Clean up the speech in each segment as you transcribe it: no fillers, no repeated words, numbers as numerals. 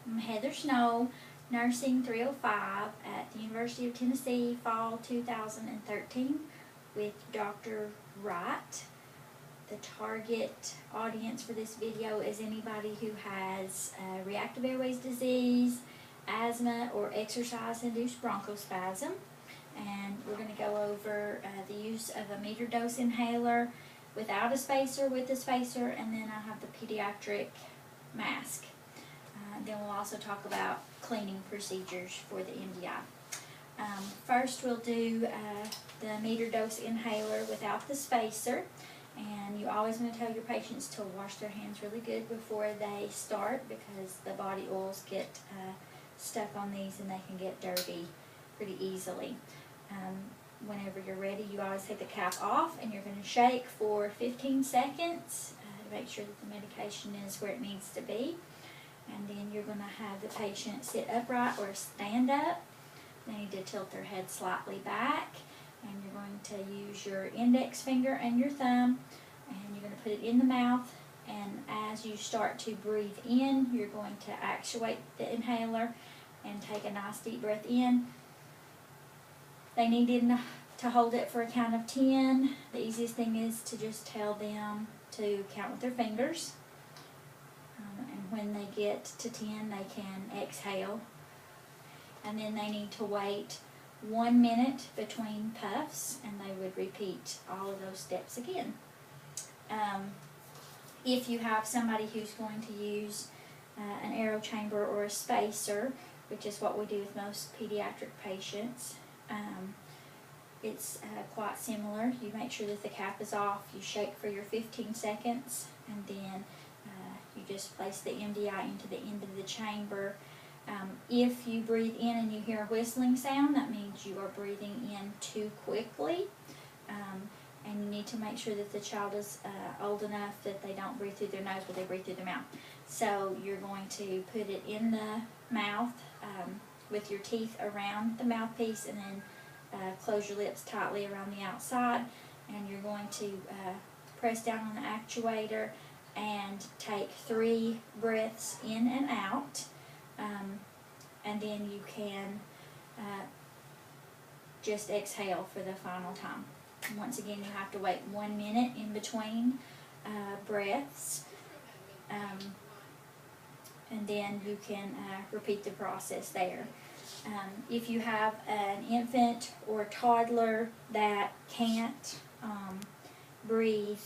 I'm Heather Snow, Nursing 305 at the University of Tennessee, fall 2013 with Dr. Wright. The target audience for this video is anybody who has reactive airways disease, asthma, or exercise-induced bronchospasm. And we're going to go over the use of a meter dose inhaler without a spacer, with a spacer, and then I have the pediatric mask. Then we'll also talk about cleaning procedures for the MDI. First we'll do the meter dose inhaler without the spacer, and you always want to tell your patients to wash their hands really good before they start, because the body oils get stuck on these and they can get dirty pretty easily. Whenever you're ready, you always take the cap off and you're going to shake for 15 seconds to make sure that the medication is where it needs to be. And then you're going to have the patient sit upright or stand up. They need to tilt their head slightly back, and you're going to use your index finger and your thumb, and you're going to put it in the mouth. And as you start to breathe in, you're going to actuate the inhaler and take a nice deep breath in. They need to hold it for a count of 10. The easiest thing is to just tell them to count with their fingers. And when they get to 10, they can exhale. And then they need to wait 1 minute between puffs, and they would repeat all of those steps again. If you have somebody who's going to use an aero chamber or a spacer, which is what we do with most pediatric patients, it's quite similar. You make sure that the cap is off, you shake for your 15 seconds, and then you just place the MDI into the end of the chamber. If you breathe in and you hear a whistling sound, that means you are breathing in too quickly. And you need to make sure that the child is old enough that they don't breathe through their nose, but they breathe through their mouth. So you're going to put it in the mouth with your teeth around the mouthpiece, and then close your lips tightly around the outside. And you're going to press down on the actuator and take 3 breaths in and out, and then you can just exhale for the final time. Once again, you have to wait 1 minute in between breaths, and then you can repeat the process there. If you have an infant or toddler that can't breathe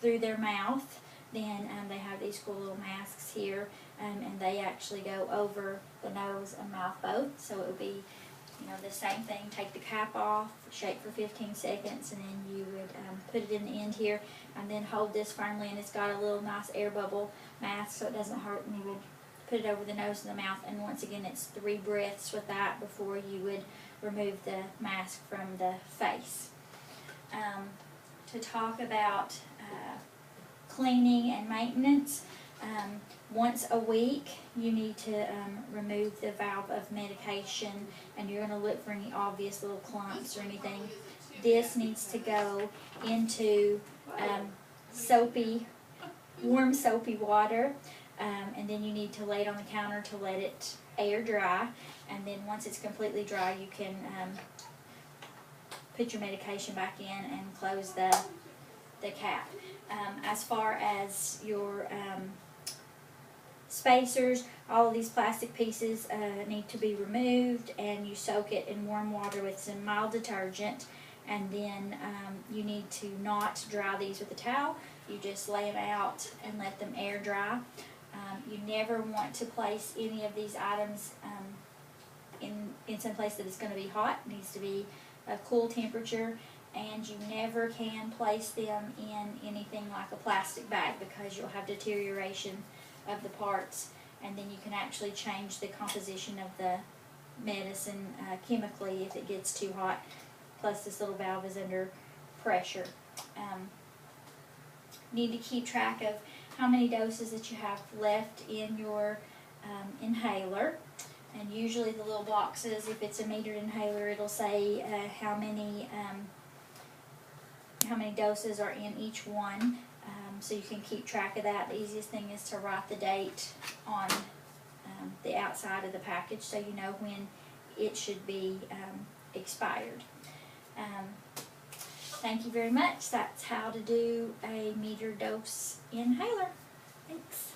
through their mouth, then they have these cool little masks here, and they actually go over the nose and mouth both. So it would be, the same thing. Take the cap off, shake for 15 seconds, and then you would put it in the end here, and then hold this firmly, and it's got a little nice air bubble mask so it doesn't hurt, and you would put it over the nose and the mouth. And once again, it's 3 breaths with that before you would remove the mask from the face. To talk about cleaning and maintenance, once a week you need to remove the valve of medication, and you're going to look for any obvious little clumps or anything. This needs to go into warm soapy water, and then you need to lay it on the counter to let it air dry, and then once it's completely dry, you can put your medication back in and close the cap. As far as your spacers, all of these plastic pieces need to be removed, and you soak it in warm water with some mild detergent, and then you need to not dry these with a towel. You just lay them out and let them air dry. You never want to place any of these items in some place that is going to be hot. It needs to be a cool temperature, and you never can place them in anything like a plastic bag, because you'll have deterioration of the parts, and then you can actually change the composition of the medicine chemically if it gets too hot. Plus, this little valve is under pressure. Need to keep track of how many doses that you have left in your inhaler. And usually the little boxes, if it's a metered inhaler, it'll say how many doses are in each one, so you can keep track of that. The easiest thing is to write the date on the outside of the package so you know when it should be expired. Thank you very much. That's how to do a metered dose inhaler. Thanks.